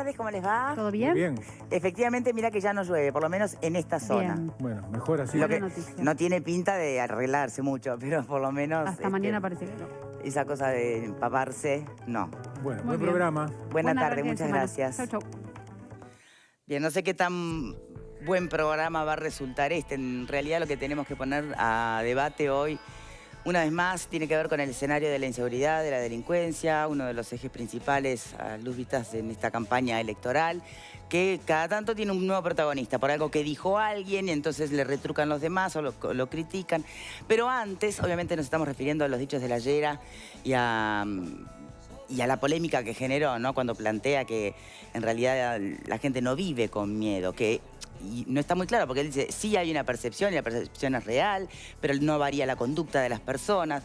tardes, ¿cómo les va? ¿Todo bien? Bien. Efectivamente, mira que ya no llueve, por lo menos en esta zona. Bien. Bueno, mejor así. Lo Buena que noticia. no tiene pinta de arreglarse mucho, pero por lo menos... Hasta mañana parece que no. Esa cosa de empaparse, no. Bueno, Muy buen bien. programa. Buena tarde, arranque de muchas semana. gracias. Chau, chau. Bien, no sé qué tan buen programa va a resultar este. En realidad lo que tenemos que poner a debate hoy, una vez más, tiene que ver con el escenario de la inseguridad, de la delincuencia, uno de los ejes principales a luz vistas en esta campaña electoral, que cada tanto tiene un nuevo protagonista, por algo que dijo alguien y entonces le retrucan los demás o lo critican. Pero antes, obviamente nos estamos refiriendo a los dichos de la Llera y a la polémica que generó, ¿no? Cuando plantea que en realidad la gente no vive con miedo, y no está muy claro porque él dice, sí hay una percepción y la percepción es real, pero no varía la conducta de las personas.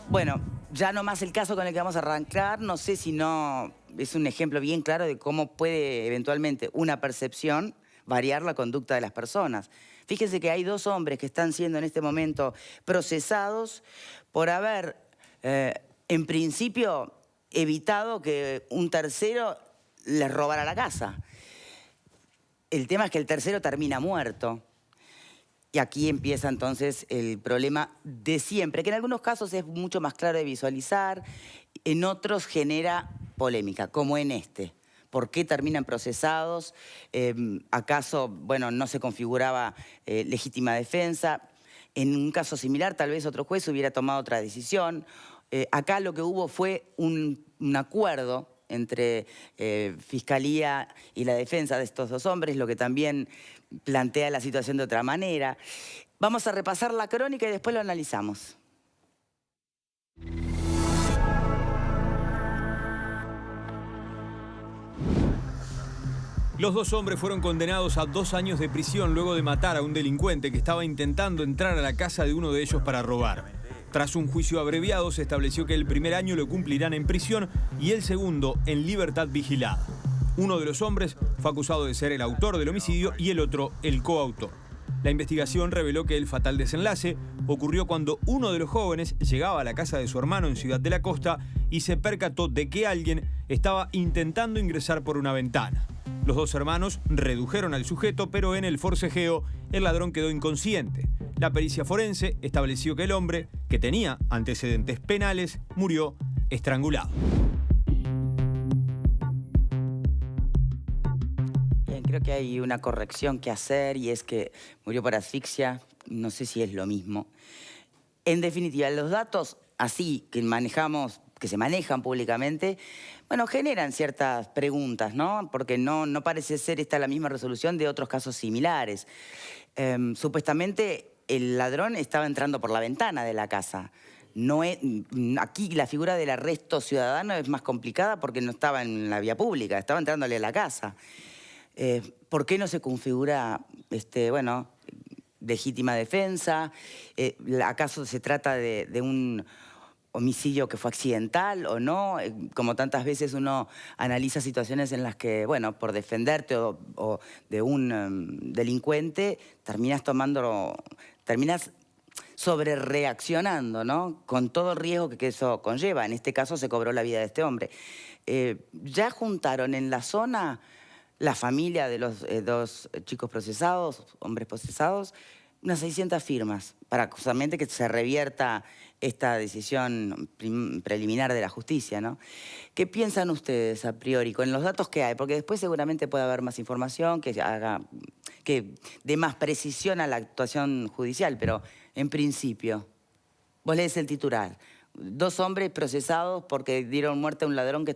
Bueno, ya no más el caso con el que vamos a arrancar, no sé si no es un ejemplo bien claro de cómo puede eventualmente una percepción variar la conducta de las personas. Fíjense que hay dos hombres que están siendo en este momento procesados por haber, en principio, evitado que un tercero les robara la casa. El tema es que el tercero termina muerto. Y aquí empieza entonces el problema de siempre, que en algunos casos es mucho más claro de visualizar, en otros genera polémica, como en este. ¿Por qué terminan procesados? ¿Acaso, bueno, no se configuraba legítima defensa? En un caso similar, tal vez otro juez hubiera tomado otra decisión. Acá lo que hubo fue un acuerdo entre Fiscalía y la defensa de estos dos hombres, lo que también plantea la situación de otra manera. Vamos a repasar la crónica y después lo analizamos. Los dos hombres fueron condenados a 2 años de prisión luego de matar a un delincuente que estaba intentando entrar a la casa de uno de ellos para robar. Tras un juicio abreviado, se estableció que el primer año lo cumplirán en prisión y el segundo en libertad vigilada. Uno de los hombres fue acusado de ser el autor del homicidio y el otro el coautor. La investigación reveló que el fatal desenlace ocurrió cuando uno de los jóvenes llegaba a la casa de su hermano en Ciudad de la Costa y se percató de que alguien estaba intentando ingresar por una ventana. Los dos hermanos redujeron al sujeto, pero en el forcejeo el ladrón quedó inconsciente. La pericia forense estableció que el hombre, que tenía antecedentes penales, murió estrangulado. Bien, creo que hay una corrección que hacer y es que murió por asfixia, no sé si es lo mismo. En definitiva, los datos así que manejamos, que se manejan públicamente, bueno, generan ciertas preguntas, ¿no? Porque no parece ser esta la misma resolución de otros casos similares. Supuestamente el ladrón estaba entrando por la ventana de la casa. Aquí la figura del arresto ciudadano es más complicada porque no estaba en la vía pública, estaba entrándole a la casa. ¿Por qué no se configura, bueno, legítima defensa? ¿Acaso se trata de un homicidio que fue accidental o no? Como tantas veces uno analiza situaciones en las que, bueno, por defenderte o de un delincuente, terminas sobrereaccionando, ¿no? Con todo el riesgo que eso conlleva. En este caso se cobró la vida de este hombre. Ya juntaron en la zona la familia de los dos chicos procesados, hombres procesados, unas 600 firmas para justamente que se revierta esta decisión preliminar de la justicia, ¿no? ¿Qué piensan ustedes a priori con los datos que hay? Porque después seguramente puede haber más información que dé más precisión a la actuación judicial, pero en principio, vos lees el titular. 2 hombres procesados porque dieron muerte a un ladrón que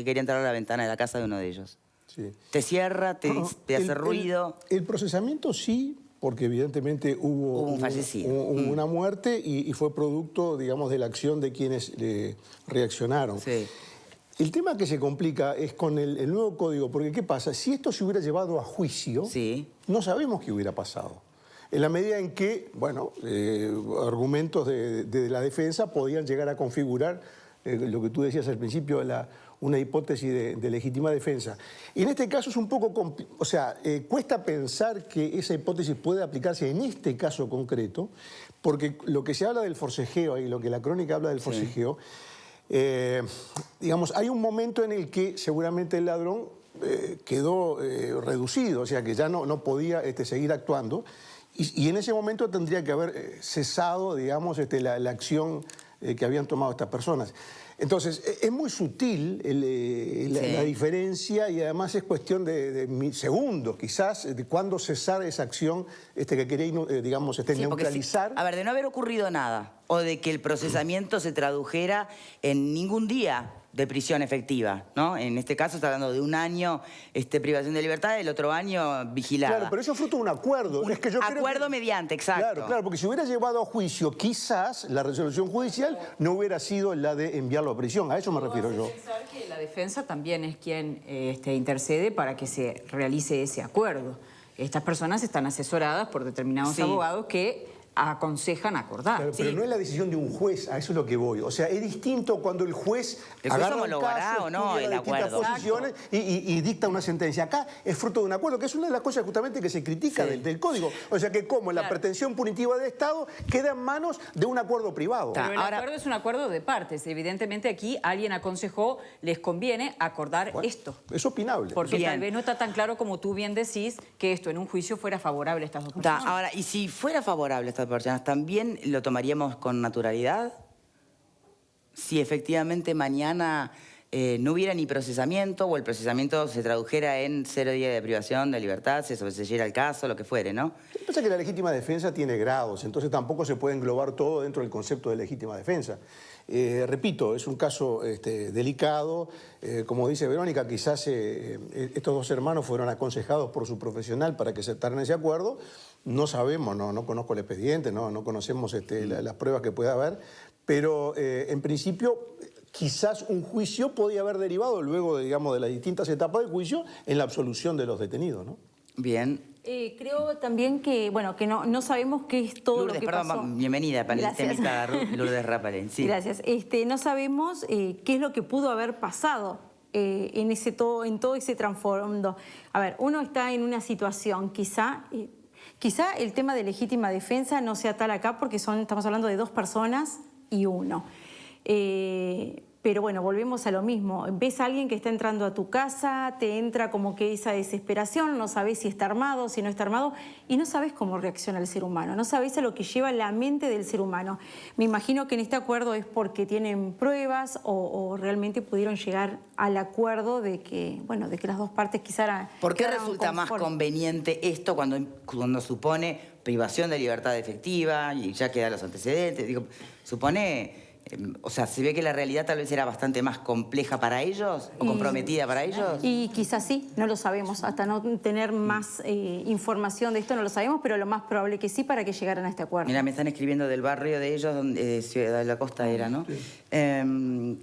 quería entrar a la ventana de la casa de uno de ellos. Sí. ¿Te cierra? ¿Te hace ruido? El procesamiento sí, porque evidentemente hubo un fallecido. Una muerte y fue producto, digamos, de la acción de quienes reaccionaron. Sí. El tema que se complica es con el nuevo código, porque ¿qué pasa? Si esto se hubiera llevado a juicio, Sí. no sabemos qué hubiera pasado. En la medida en que, bueno, argumentos de la defensa podían llegar a configurar lo que tú decías al principio, una hipótesis de legítima defensa. Y en este caso es un poco, cuesta pensar que esa hipótesis puede aplicarse en este caso concreto, porque lo que se habla del forcejeo y lo que la crónica habla del forcejeo, digamos, hay un momento en el que seguramente el ladrón quedó reducido, o sea que ya no podía seguir actuando. Y en ese momento tendría que haber cesado, digamos, la acción que habían tomado estas personas. Entonces, es muy sutil la diferencia y además es cuestión de segundos, quizás, de cuándo cesar esa acción que quería, digamos, neutralizar. A ver, de no haber ocurrido nada o de que el procesamiento se tradujera en ningún día de prisión efectiva, ¿no? En este caso está hablando de un año privación de libertad, el otro año vigilada. Claro, pero eso es fruto de un acuerdo. Un acuerdo mediante, exacto. Claro, porque si hubiera llevado a juicio, quizás la resolución judicial no hubiera sido la de enviarlo a prisión. A eso me refiero yo. Pensar que la defensa también es quien intercede para que se realice ese acuerdo. Estas personas están asesoradas por determinados abogados que aconsejan acordar. Claro, pero no es la decisión de un juez, a eso es lo que voy. O sea, es distinto cuando el juez agarra un caso, o no el acuerdo. Posiciones y dicta una sentencia. Acá es fruto de un acuerdo, que es una de las cosas justamente que se critica del Código. O sea, que como la pretensión punitiva del Estado queda en manos de un acuerdo privado. Pero el acuerdo es un acuerdo de partes. Evidentemente aquí alguien aconsejó, les conviene acordar esto. Es opinable. Porque tal vez no está tan claro como tú bien decís que esto en un juicio fuera favorable a estas dos personas. Ahora, y si fuera favorable a estas personas, ¿también lo tomaríamos con naturalidad? Si efectivamente mañana no hubiera ni procesamiento o el procesamiento se tradujera en 0 días de privación de libertad, se sobreseyera el caso, lo que fuere, ¿no? Lo que pasa es que la legítima defensa tiene grados, entonces tampoco se puede englobar todo dentro del concepto de legítima defensa. Repito, es un caso delicado. Como dice Verónica, quizás estos dos hermanos fueron aconsejados por su profesional para que aceptaran ese acuerdo. No sabemos, no conozco el expediente, no conocemos las pruebas que pueda haber, pero en principio quizás un juicio podía haber derivado luego, digamos, de las distintas etapas del juicio en la absolución de los detenidos, ¿no? Bien. Creo también que, bueno, que no sabemos qué es todo Lourdes, lo que pasó. Bienvenida, panelista invitada, Lourdes Rapalén. Sí. Gracias. No sabemos qué es lo que pudo haber pasado en todo ese trasfondo. A ver, uno está en una situación, quizá el tema de legítima defensa no sea tal acá porque estamos hablando de 2 personas y uno. Pero bueno, volvemos a lo mismo. Ves a alguien que está entrando a tu casa, te entra como que esa desesperación, no sabes si está armado, si no está armado, y no sabes cómo reacciona el ser humano, no sabes a lo que lleva la mente del ser humano. Me imagino que en este acuerdo es porque tienen pruebas o realmente pudieron llegar al acuerdo de que, bueno, de que las dos partes quizás... ¿Por qué resulta más conveniente esto cuando supone privación de libertad efectiva y ya quedan los antecedentes? Digo, supone... O sea, ¿se ve que la realidad tal vez era bastante más compleja para ellos o comprometida para ellos? Y quizás sí, no lo sabemos. Hasta no tener más información de esto no lo sabemos, pero lo más probable que sí para que llegaran a este acuerdo. Mira, me están escribiendo del barrio de ellos, Ciudad de la Costa era, ¿no? Sí.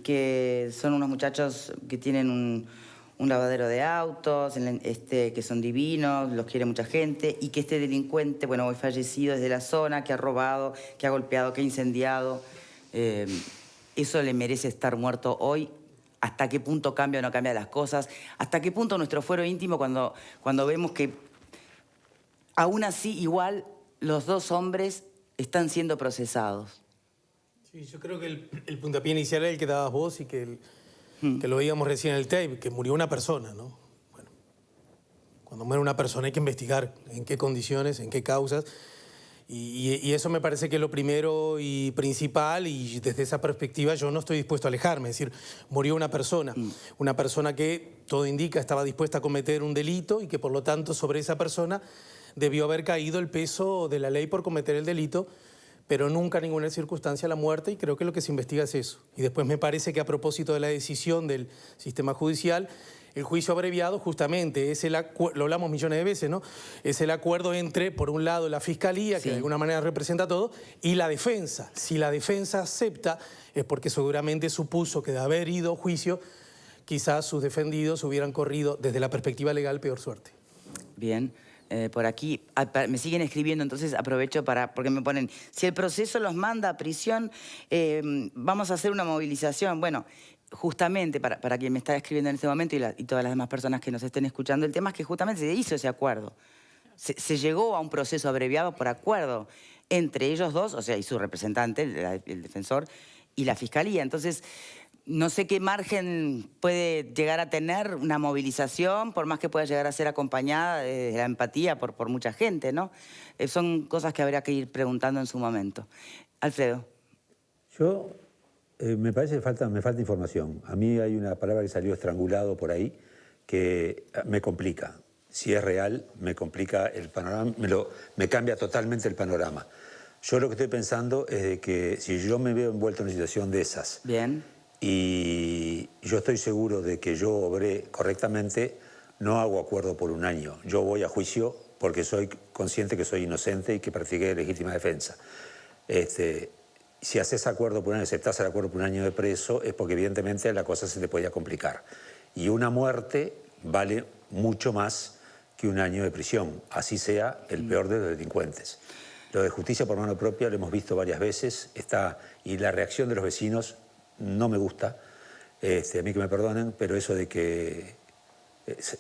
Que son unos muchachos que tienen un lavadero de autos, que son divinos, los quiere mucha gente, y que este delincuente, bueno, hoy fallecido es de la zona, que ha robado, que ha golpeado, que ha incendiado... eso le merece estar muerto hoy. ¿Hasta qué punto cambia o no cambia las cosas? ¿Hasta qué punto nuestro fuero íntimo cuando vemos que aún así igual los 2 hombres están siendo procesados? Sí, yo creo que el puntapié inicial es el que dabas vos y que lo veíamos recién en el tape, que murió una persona, ¿no? Bueno, cuando muere una persona hay que investigar en qué condiciones, en qué causas. Y eso me parece que es lo primero y principal, y desde esa perspectiva yo no estoy dispuesto a alejarme. Es decir, murió una persona que, todo indica, estaba dispuesta a cometer un delito y que por lo tanto sobre esa persona debió haber caído el peso de la ley por cometer el delito, pero nunca en ninguna circunstancia la muerte, y creo que lo que se investiga es eso. Y después me parece que a propósito de la decisión del sistema judicial, el juicio abreviado justamente es lo hablamos millones de veces, ¿no? Es el acuerdo entre, por un lado, la Fiscalía, que de alguna manera representa todo, y la defensa. Si la defensa acepta, es porque seguramente supuso que de haber ido a juicio, quizás sus defendidos hubieran corrido, desde la perspectiva legal, peor suerte. Bien. Por aquí me siguen escribiendo, entonces aprovecho porque me ponen, si el proceso los manda a prisión, vamos a hacer una movilización. Bueno, justamente para quien me está escribiendo en este momento y todas las demás personas que nos estén escuchando, el tema es que justamente se hizo ese acuerdo. Se llegó a un proceso abreviado por acuerdo entre ellos 2, o sea, y su representante, el defensor, y la Fiscalía. Entonces, no sé qué margen puede llegar a tener una movilización, por más que pueda llegar a ser acompañada de la empatía por mucha gente, ¿no? Son cosas que habría que ir preguntando en su momento. Alfredo. Yo, me parece que me falta información. A mí hay una palabra que salió estrangulado por ahí que me complica. Si es real, me complica el panorama, me cambia totalmente el panorama. Yo lo que estoy pensando es de que si yo me veo envuelto en una situación de esas, bien, y yo estoy seguro de que yo obré correctamente, no hago acuerdo por un año. Yo voy a juicio porque soy consciente que soy inocente y que practiqué legítima defensa. Si haces acuerdo por un año, aceptás el acuerdo por un año de preso, es porque evidentemente la cosa se te podía complicar. Y una muerte vale mucho más que un año de prisión, así sea el peor de los delincuentes. Lo de justicia por mano propia lo hemos visto varias veces, y la reacción de los vecinos no me gusta, a mí que me perdonen, pero eso de que...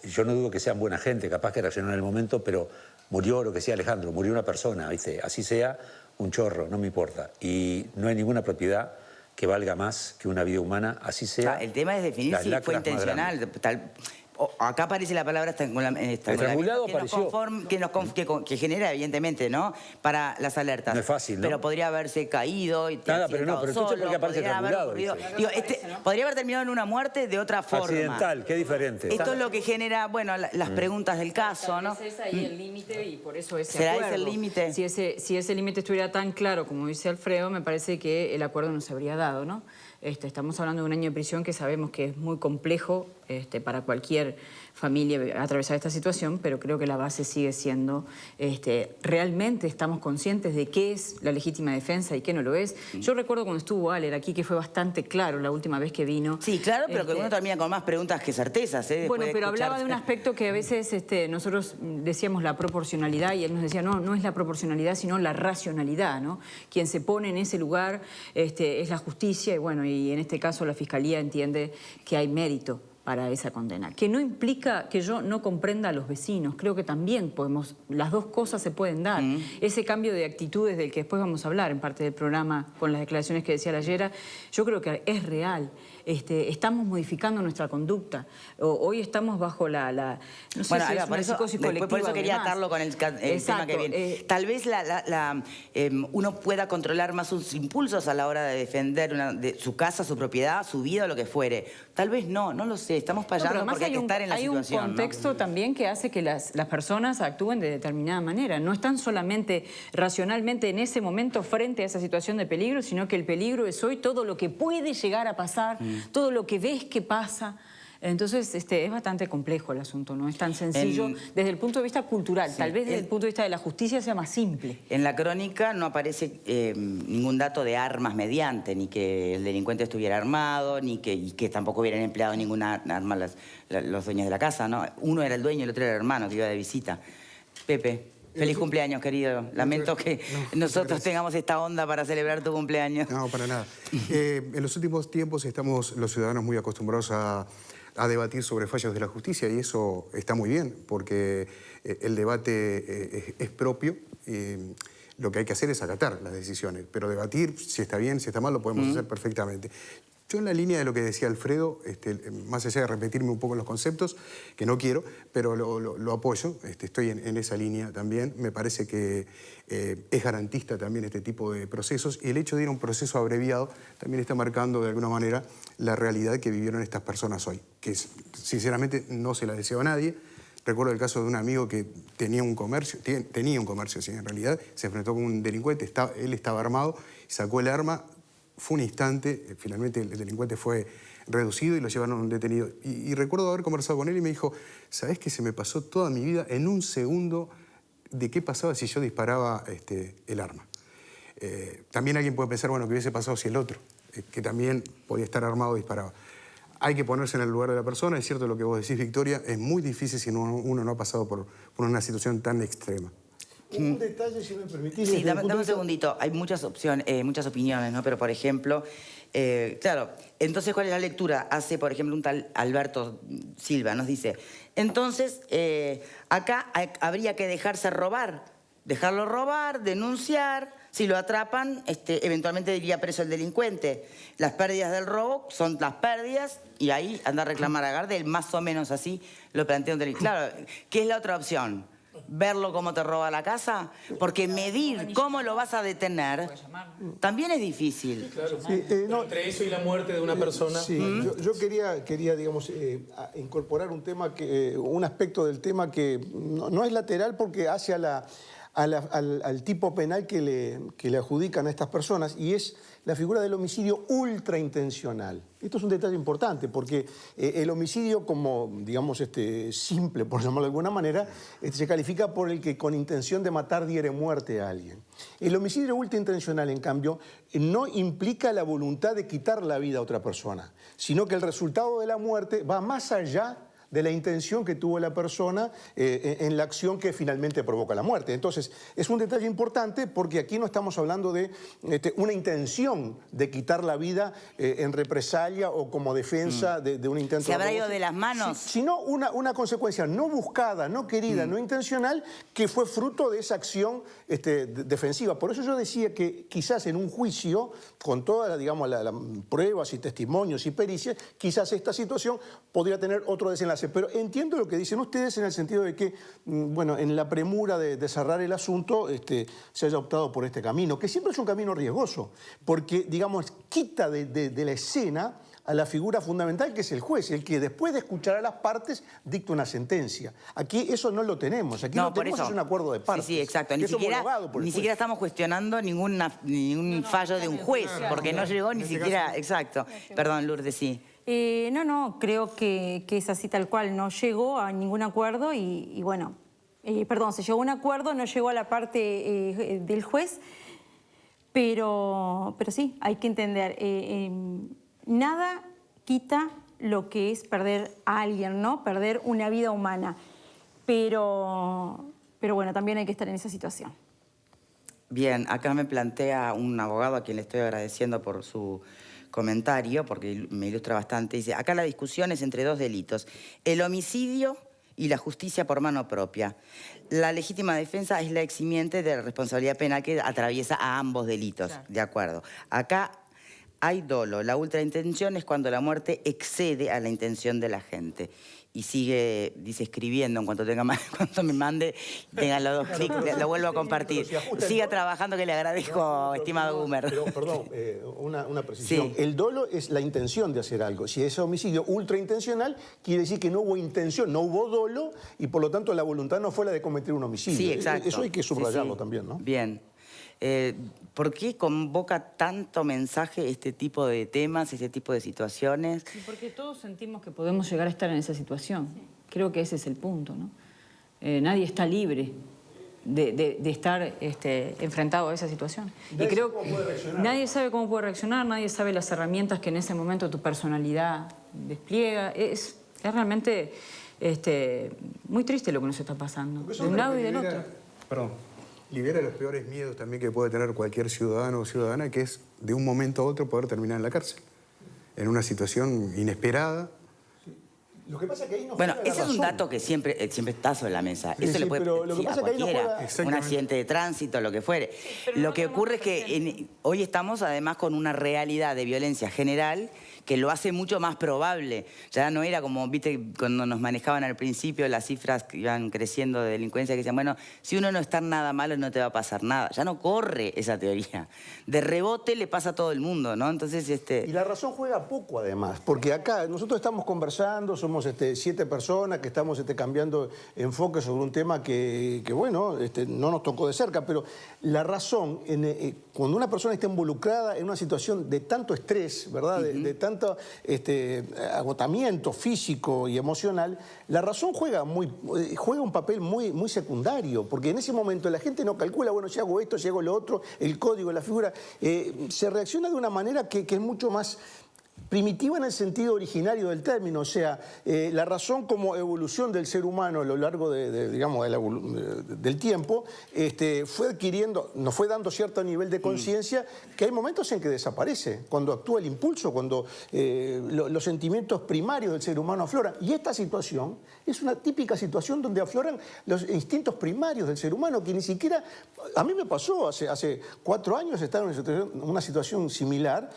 yo no dudo que sean buena gente, capaz que reaccionaron en el momento, pero murió, lo que decía Alejandro, murió una persona, ¿viste? Así sea, un chorro, no me importa. Y no hay ninguna propiedad que valga más que una vida humana, así sea. O sea, el tema es definir si fue intencional. Acá aparece la palabra estrangulado, que genera, evidentemente, ¿no? Para las alertas. No es fácil, ¿no? Pero podría haberse caído y nada, pero no, pero entonces ¿por qué aparece estrangulado? Digo, podría haber terminado en una muerte de otra forma. Accidental, qué diferente. Esto es lo que genera, bueno, las preguntas del caso, ¿no? Es ahí el límite y por eso ese ¿Será acuerdo. ese el límite? Si ese límite estuviera tan claro como dice Alfredo, me parece que el acuerdo no se habría dado, ¿no? Estamos hablando de un año de prisión que sabemos que es muy complejo para cualquier familia atravesar esta situación, pero creo que la base sigue siendo, realmente estamos conscientes de qué es la legítima defensa y qué no lo es. Yo recuerdo cuando estuvo Aler aquí que fue bastante claro la última vez que vino. Sí, claro, pero que uno termina con más preguntas que certezas. Bueno, pero hablaba de un aspecto que a veces nosotros decíamos la proporcionalidad y él nos decía, no es la proporcionalidad, sino la racionalidad, ¿no? Quien se pone en ese lugar es la justicia y bueno, y en este caso la Fiscalía entiende que hay mérito para esa condena, que no implica que yo no comprenda a los vecinos, creo que también las dos cosas se pueden dar. Ese cambio de actitudes del que después vamos a hablar en parte del programa con las declaraciones que decía la Yera, yo creo que es real. Estamos modificando nuestra conducta. Hoy estamos bajo no sé bueno, si es una psicosis colectiva. Por eso quería atarlo con el tema que viene. Tal vez uno pueda controlar más sus impulsos a la hora de defender su casa, su propiedad, su vida o lo que fuere. Tal vez no lo sé. Estamos fallando porque hay que estar en la situación. Hay un contexto también que hace que las personas actúen de determinada manera. No están solamente racionalmente en ese momento frente a esa situación de peligro, sino que el peligro es hoy todo lo que puede llegar a pasar, todo lo que ves que pasa. Entonces, es bastante complejo el asunto, no es tan sencillo desde el punto de vista cultural. Tal vez desde el punto de vista de la justicia sea más simple. En la crónica no aparece ningún dato de armas mediante, ni que el delincuente estuviera armado, y que tampoco hubieran empleado ninguna arma los dueños de la casa, ¿no? Uno era el dueño y el otro era el hermano que iba de visita. Pepe. Feliz cumpleaños, querido. Lamento que nosotros tengamos esta onda para celebrar tu cumpleaños. No, para nada. En los últimos tiempos estamos los ciudadanos muy acostumbrados a debatir sobre fallos de la justicia y eso está muy bien porque el debate es propio. Lo que hay que hacer es acatar las decisiones, pero debatir si está bien, si está mal, lo podemos hacer perfectamente. Yo en la línea de lo que decía Alfredo, más allá de repetirme un poco los conceptos, que no quiero, pero lo apoyo, estoy en esa línea también. Me parece que es garantista también este tipo de procesos y el hecho de ir a un proceso abreviado también está marcando de alguna manera la realidad que vivieron estas personas hoy, que sinceramente no se la deseo a nadie. Recuerdo el caso de un amigo que tenía un comercio, sí, en realidad, se enfrentó con un delincuente, él estaba armado, sacó el arma. Fue un instante, finalmente el delincuente fue reducido y lo llevaron a un detenido. Y recuerdo haber conversado con él y me dijo, ¿sabés que se me pasó toda mi vida en un segundo de qué pasaba si yo disparaba el arma? También alguien puede pensar, bueno, ¿qué hubiese pasado si el otro, que también podía estar armado, disparaba? Hay que ponerse en el lugar de la persona. Es cierto lo que vos decís, Victoria, es muy difícil si uno no ha pasado por una situación tan extrema. Un detalle, si me permitís. Sí, dame un segundito. Hay muchas opiniones, ¿no? Pero, por ejemplo, claro, entonces, ¿cuál es la lectura? Hace, por ejemplo, un tal Alberto Silva, nos dice, entonces, acá habría que dejarlo robar, denunciar, Si lo atrapan, eventualmente iría preso el delincuente. Las pérdidas del robo son las pérdidas y ahí anda a reclamar a Gardel, más o menos así lo plantea un delincuente. Claro, ¿qué es la otra opción? ¿Verlo cómo te roba la casa? Porque medir cómo lo vas a detener también es difícil. Sí, claro. Entre eso y la muerte de una persona. Sí, yo quería digamos, incorporar un aspecto del tema que no es lateral porque hace al tipo penal que le adjudican a estas personas, y es la figura del homicidio ultraintencional. Esto es un detalle importante porque el homicidio como, digamos, simple, por llamarlo de alguna manera, se califica por el que con intención de matar diere muerte a alguien. El homicidio ultraintencional, en cambio, no implica la voluntad de quitar la vida a otra persona, sino que el resultado de la muerte va más allá de la intención que tuvo la persona en la acción que finalmente provoca la muerte. Entonces, es un detalle importante porque aquí no estamos hablando de una intención de quitar la vida en represalia o como defensa de un intento ¿Se de habrá robo, ido de las manos? sino una consecuencia no buscada, no querida, no intencional, que fue fruto de esa acción defensiva. Por eso yo decía que quizás en un juicio, con todas las pruebas y testimonios y pericias, quizás esta situación podría tener otro desenlace. Pero entiendo lo que dicen ustedes en el sentido de que, bueno, en la premura de cerrar el asunto se haya optado por este camino, que siempre es un camino riesgoso, porque, digamos, quita de la escena a la figura fundamental que es el juez, el que después de escuchar a las partes dicta una sentencia. Aquí eso no lo tenemos, aquí lo tenemos es un acuerdo de partes. Sí, exacto. Ni siquiera estamos cuestionando ningún fallo de un juez, porque no llegó ni siquiera... Exacto. Perdón, Lourdes, sí. No, creo que es así tal cual. No llegó a ningún acuerdo y bueno, perdón, se llegó a un acuerdo, no llegó a la parte del juez, pero sí, hay que entender, nada quita lo que es perder a alguien, ¿no? Perder una vida humana, pero bueno, también hay que estar en esa situación. Bien, acá me plantea un abogado a quien le estoy agradeciendo por su comentario, porque me ilustra bastante. Dice, acá la discusión es entre dos delitos, el homicidio y la justicia por mano propia. La legítima defensa es la eximiente de la responsabilidad penal que atraviesa a ambos delitos, claro. De acuerdo. Acá hay dolo, la ultraintención es cuando la muerte excede a la intención de la gente. Y sigue, dice, escribiendo en cuanto me mande, tenga los dos clics, lo vuelvo a compartir. Siga trabajando, que le agradezco, estimado Gumer. Pero, perdón, una precisión. Sí. El dolo es la intención de hacer algo. Si es homicidio ultraintencional, quiere decir que no hubo intención, no hubo dolo, y por lo tanto la voluntad no fue la de cometer un homicidio. Sí, exacto. Eso hay que subrayarlo también, ¿no? Bien. ¿Por qué convoca tanto mensaje este tipo de temas, este tipo de situaciones? Sí, porque todos sentimos que podemos llegar a estar en esa situación. Creo que ese es el punto, ¿no? Nadie está libre de estar enfrentado a esa situación. Y creo que nadie sabe cómo puede reaccionar, nadie sabe las herramientas que en ese momento tu personalidad despliega. Es realmente muy triste lo que nos está pasando, de un lado y del otro. Perdón. Libera los peores miedos también que puede tener cualquier ciudadano o ciudadana, que es de un momento a otro poder terminar en la cárcel, en una situación inesperada. Lo que pasa es que ahí no bueno, ese es un dato que siempre está sobre la mesa. Sí, eso le puede decir a cualquiera, un accidente de tránsito, lo que fuere. Lo que ocurre es que hoy estamos además con una realidad de violencia general que lo hace mucho más probable. Ya no era como, viste, cuando nos manejaban al principio las cifras que iban creciendo de delincuencia, que decían, bueno, si uno no está en nada malo no te va a pasar nada. Ya no corre esa teoría. De rebote le pasa a todo el mundo, ¿no? Entonces, Y la razón juega poco, además, porque acá nosotros estamos conversando, somos 7 personas que estamos cambiando enfoque sobre un tema que bueno, no nos tocó de cerca, pero la razón, cuando una persona está involucrada en una situación de tanto estrés, ¿verdad? De tanto agotamiento físico y emocional, la razón juega un papel muy secundario, porque en ese momento la gente no calcula, bueno, si hago esto, si hago lo otro, el código, la figura, se reacciona de una manera que es mucho más primitiva en el sentido originario del término, o sea, la razón como evolución del ser humano a lo largo del tiempo fue adquiriendo, nos fue dando cierto nivel de conciencia que hay momentos en que desaparece, cuando actúa el impulso, cuando los sentimientos primarios del ser humano afloran. Y esta situación es una típica situación donde afloran los instintos primarios del ser humano, que ni siquiera... A mí me pasó hace 4 años estar en una situación similar.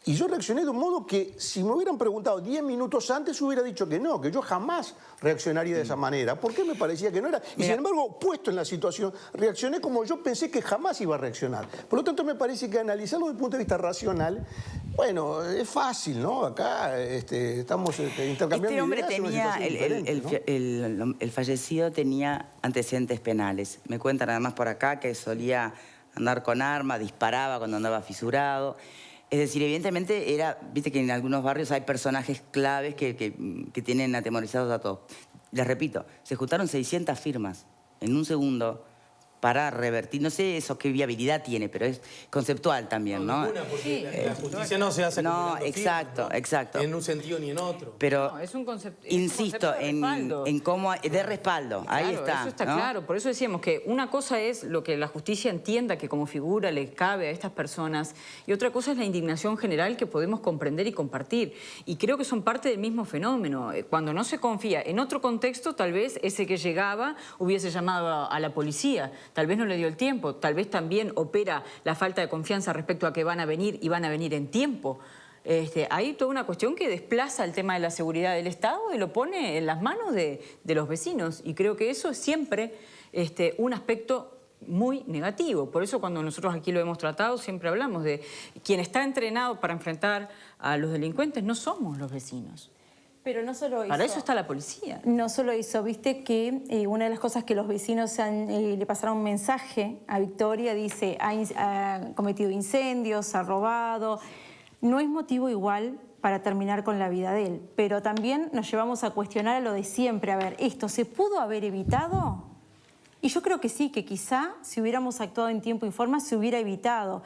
Y yo reaccioné de un modo que, si me hubieran preguntado 10 minutos antes, hubiera dicho que no, que yo jamás reaccionaría de esa manera. ¿Por qué me parecía que no era? Y sin embargo, puesto en la situación, reaccioné como yo pensé que jamás iba a reaccionar. Por lo tanto, me parece que analizarlo desde el punto de vista racional, bueno, es fácil, ¿no? Acá estamos intercambiando Este hombre ideas, el fallecido tenía antecedentes penales. Me cuentan además por acá que solía andar con arma, disparaba cuando andaba fisurado. Es decir, evidentemente viste que en algunos barrios hay personajes claves que tienen atemorizados a todos. Les repito, se juntaron 600 firmas en un segundo para revertir, no sé eso qué viabilidad tiene, pero es conceptual también, ¿no? Porque la justicia no se hace acumulando exacto, firmas, ¿no? Exacto. En un sentido ni en otro. Pero no, es un concepto, insisto en cómo de respaldo, claro, ahí está. Eso está ¿no? claro, por eso decíamos que una cosa es lo que la justicia entienda que como figura le cabe a estas personas y otra cosa es la indignación general que podemos comprender y compartir. Y creo que son parte del mismo fenómeno. Cuando no se confía en otro contexto, tal vez ese que llegaba hubiese llamado a la policía. Tal vez no le dio el tiempo, tal vez también opera la falta de confianza respecto a que van a venir y van a venir en tiempo. Hay toda una cuestión que desplaza el tema de la seguridad del Estado y lo pone en las manos de los vecinos. Y creo que eso es siempre un aspecto muy negativo. Por eso cuando nosotros aquí lo hemos tratado siempre hablamos de quien está entrenado para enfrentar a los delincuentes no somos los vecinos. Pero no solo eso. Para eso está la policía. No solo eso, viste que una de las cosas que los vecinos le pasaron un mensaje a Victoria, dice, ha cometido incendios, ha robado. No es motivo igual para terminar con la vida de él, pero también nos llevamos a cuestionar a lo de siempre. A ver, ¿esto se pudo haber evitado? Y yo creo que sí, que quizá si hubiéramos actuado en tiempo y forma se hubiera evitado.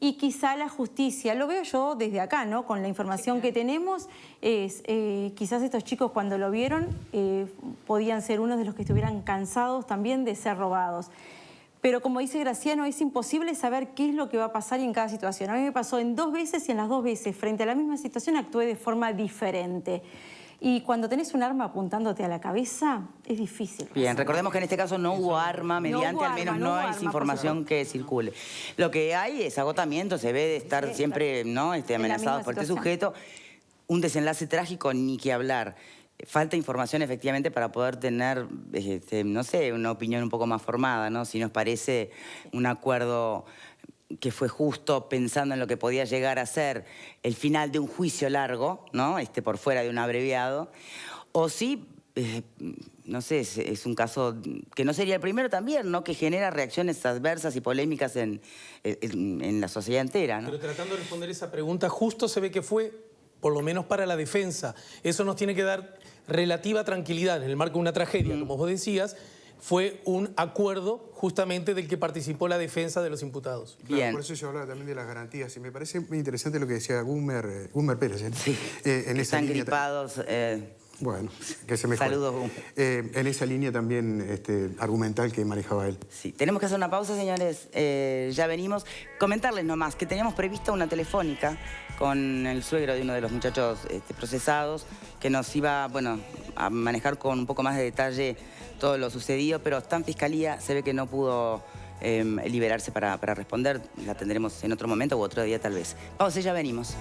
Y quizá la justicia, lo veo yo desde acá, ¿no? Con la información que tenemos, quizás estos chicos cuando lo vieron podían ser unos de los que estuvieran cansados también de ser robados. Pero como dice Graciano, es imposible saber qué es lo que va a pasar en cada situación. A mí me pasó en 2 veces y en las 2 veces, frente a la misma situación, actué de forma diferente. Y cuando tenés un arma apuntándote a la cabeza, es difícil. Bien, recordemos que en este caso no hubo arma mediante, al menos no hay información que circule. Lo que hay es agotamiento, se ve de estar siempre ¿no? amenazados por este sujeto. Un desenlace trágico, ni que hablar. Falta información efectivamente para poder tener, no sé, una opinión un poco más formada, ¿no? Si nos parece un acuerdo que fue justo pensando en lo que podía llegar a ser el final de un juicio largo, ¿no? Por fuera de un abreviado, o si, no sé, es un caso que no sería el primero también, ¿no? Que genera reacciones adversas y polémicas en la sociedad entera, ¿no? Pero tratando de responder esa pregunta, justo se ve que fue, por lo menos para la defensa. Eso nos tiene que dar relativa tranquilidad en el marco de una tragedia, como vos decías. Fue un acuerdo justamente del que participó la defensa de los imputados. Bien. Claro, por eso yo hablaba también de las garantías y me parece muy interesante lo que decía Gumer Pérez. Sí, en están gripados. Bueno, que se mejore. Saludos, Gumer. En esa línea también argumental que manejaba él. Sí, tenemos que hacer una pausa, señores. Ya venimos. Comentarles nomás que teníamos prevista una telefónica con el suegro de uno de los muchachos procesados que nos iba, bueno, a manejar con un poco más de detalle todo lo sucedido, pero está en fiscalía, se ve que no pudo liberarse para responder. La tendremos en otro momento u otro día tal vez. Pausa y ya venimos.